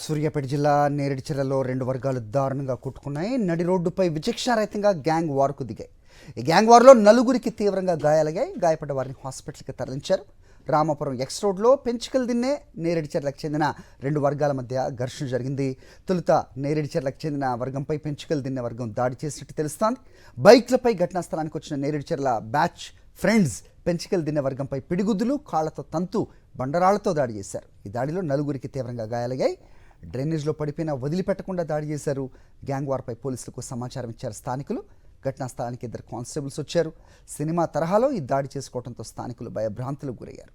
సూర్యాపేట జిల్లా నేరేడుచర్లలో రెండు వర్గాలు దారుణంగా కొట్టుకున్నాయి. నడి రోడ్డుపై విచక్షణారహితంగా గ్యాంగ్ వార్కు దిగాయి. ఈ గ్యాంగ్ వార్లో నలుగురికి తీవ్రంగా గాయాలయ్యాయి. గాయపడ్డ వారిని హాస్పిటల్కి తరలించారు. రామాపురం ఎక్స్ రోడ్లో పెంచుకలు దిన్నే నేరేడుచర్లకు చెందిన రెండు వర్గాల మధ్య ఘర్షణ జరిగింది. తొలుత నేరేడుచర్లకు చెందిన వర్గంపై పెంచుకలు దిన్నే వర్గం దాడి చేసినట్టు తెలుస్తోంది. బైక్లపై ఘటనా స్థలానికి వచ్చిన నేరేడుచర్ల బ్యాచ్ ఫ్రెండ్స్ పెంచుకలు దిన్నే వర్గంపై పిడిగుద్దులు, కాళ్లతో తంతు, బండరాళ్లతో దాడి చేశారు. ఈ దాడిలో నలుగురికి తీవ్రంగా గాయాలయ్యాయి. డ్రైనేజ్లో పడిపోయినా వదిలిపెట్టకుండా దాడి చేశారు. గ్యాంగ్ వార్పై పోలీసులకు సమాచారం ఇచ్చారు స్థానికులు. ఘటనా స్థలానికి 2 కానిస్టేబుల్స్ వచ్చారు. సినిమా తరహాలో ఈ దాడి చేసుకోవడంతో స్థానికులు భయభ్రాంతులకు గురయ్యారు.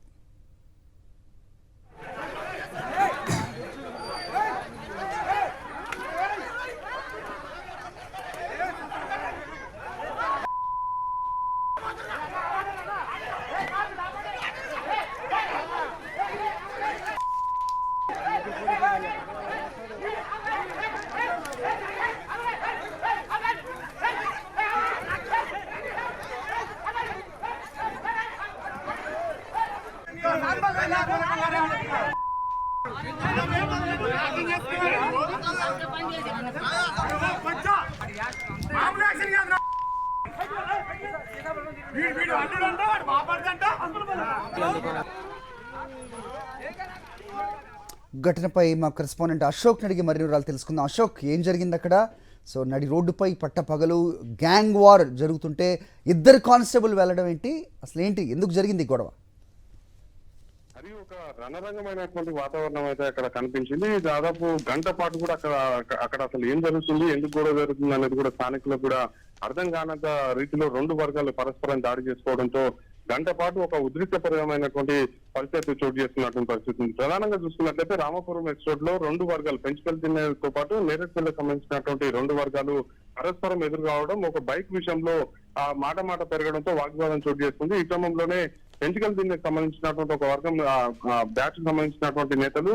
ఘటనపై మా కరెస్పాండెంట్ అశోక్ అడిగి మరిన్ని వివరాలు తెలుసుకుందాం. అశోక్, ఏం జరిగింది అక్కడ? సో నడి రోడ్డుపై పట్టపగలు గ్యాంగ్ వార్ జరుగుతుంటే 2 కానిస్టేబుల్ వెళ్ళడం ఏంటి? అసలు ఏంటి, ఎందుకు జరిగింది గొడవ? అది ఒక రణరంగమైనటువంటి వాతావరణం అయితే అక్కడ కనిపించింది. దాదాపు గంట పాటు కూడా అక్కడ అసలు ఏం జరుగుతుంది, ఎందుకు గొడవ జరుగుతుంది అనేది కూడా స్థానికులకు కూడా అర్థం కానంత రీతిలో రెండు వర్గాలు పరస్పరం దాడి చేసుకోవడంతో గంట పాటు ఒక ఉద్రిక్తపరమైనటువంటి పరిస్థితి చోటు చేస్తున్నటువంటి పరిస్థితి ఉంది. ప్రధానంగా చూసుకున్నట్లయితే రామాపురం ఎక్స్ రోడ్ లో రెండు వర్గాలు పెంచుకలు తినేతో పాటు నేరేడుచర్లకు సంబంధించినటువంటి రెండు వర్గాలు పరస్పరం ఎదురు కావడం, ఒక బైక్ విషయంలో ఆ మాట పెరగడంతో వాగ్వాదం చోటు చేస్తుంది. ఈ క్రమంలోనే పెంచుకలు దీనికి సంబంధించినటువంటి ఒక వర్గం బ్యాచ్ సంబంధించినటువంటి నేతలు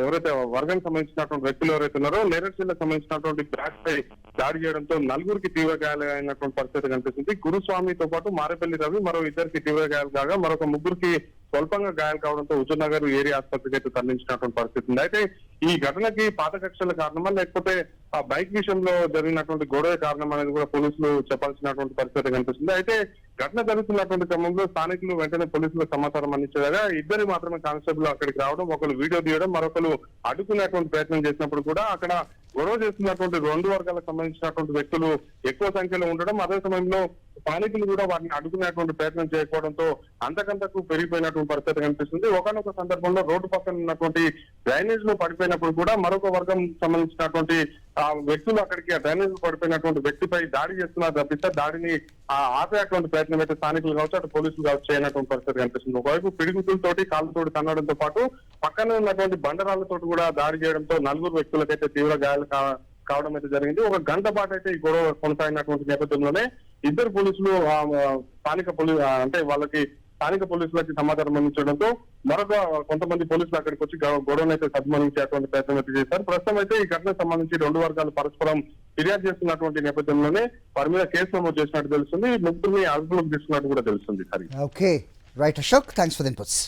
ఎవరైతే వర్గానికి సంబంధించినటువంటి వ్యక్తులు ఎవరైతే ఉన్నారో నేరేడుచర్లకు సంబంధించినటువంటి బ్యాచ్ పై దాడి చేయడంతో నలుగురికి తీవ్ర గాయాలైనటువంటి పరిస్థితి కనిపిస్తుంది. గురుస్వామితో పాటు మారేపల్లి రవి మరో 2కి తీవ్ర గాయాలు కాగా మరొక 3కి స్వల్పంగా గాయాలు కావడంతో హుజూర్నగర్ ఏరియా ఆసుపత్రికి అయితే తరలించినటువంటి పరిస్థితి ఉంది. అయితే ఈ ఘటనకి పాత కక్షల కారణమా లేకపోతే ఆ బైక్ విషయంలో జరిగినటువంటి గొడవ కారణం అనేది కూడా పోలీసులు చెప్పాల్సినటువంటి పరిస్థితి కనిపిస్తుంది. అయితే ఘటన జరుగుతున్నటువంటి క్రమంలో స్థానికులు వెంటనే పోలీసులకు సమాచారం అందించేలాగా 2 మాత్రమే కానిస్టేబుల్ అక్కడికి రావడం, ఒకరు వీడియో తీయడం, మరొకరు అడ్డుకునేటువంటి ప్రయత్నం చేసినప్పుడు కూడా అక్కడ గొడవ చేస్తున్నటువంటి రెండు వర్గాలకు సంబంధించినటువంటి వ్యక్తులు ఎక్కువ సంఖ్యలో ఉండడం, అదే సమయంలో స్థానికులు కూడా వాటిని అడ్డుకునేటువంటి ప్రయత్నం చేయకపోవడంతో అంతకంతకు పెరిగిపోయినటువంటి పరిస్థితి కనిపిస్తుంది. ఒకనొక సందర్భంలో రోడ్డు పక్కన ఉన్నటువంటి డ్రైనేజ్ లో పడిపోయినప్పుడు కూడా మరొక వర్గం సంబంధించినటువంటి వ్యక్తులు అక్కడికి ఆ డ్రైనేజ్ లో పడిపోయినటువంటి వ్యక్తిపై దాడి చేస్తున్నారు తప్పిస్తే దాడిని ఆపేటువంటి ప్రయత్నం అయితే స్థానికులు కావచ్చు అటు పోలీసులు కావచ్చు చేయనటువంటి పరిస్థితి కనిపిస్తుంది. ఒకవైపు పిడిగుతులతోటి కాళ్ళతోటి తన్నడంతో పాటు పక్కనే ఉన్నటువంటి బండరాళ్లతో కూడా దాడి చేయడంతో 4 వ్యక్తులకైతే తీవ్ర గాయాలు కావడం అయితే జరిగింది. ఒక గంట పాటు అయితే ఈ గొడవ కొనసాగినటువంటి నేపథ్యంలోనే 2 పోలీసులు స్థానిక అంటే వాళ్ళకి స్థానిక పోలీసులకి సమాచారం అందించడంతో మరొక కొంతమంది పోలీసులు అక్కడికి వచ్చి గొడవను అయితే సద్మనించేటువంటి ప్రయత్నం అయితే చేశారు. ప్రస్తుతం అయితే ఈ ఘటనకు సంబంధించి 2 వర్గాలు పరస్పరం ఫిర్యాదు చేస్తున్నటువంటి నేపథ్యంలోనే వారి మీద కేసు నమోదు చేసినట్టు తెలుస్తుంది. 3ని అదుపులోకి తీసుకున్నట్టు కూడా తెలుస్తుంది. Okay, right Ashok, thanks for the inputs.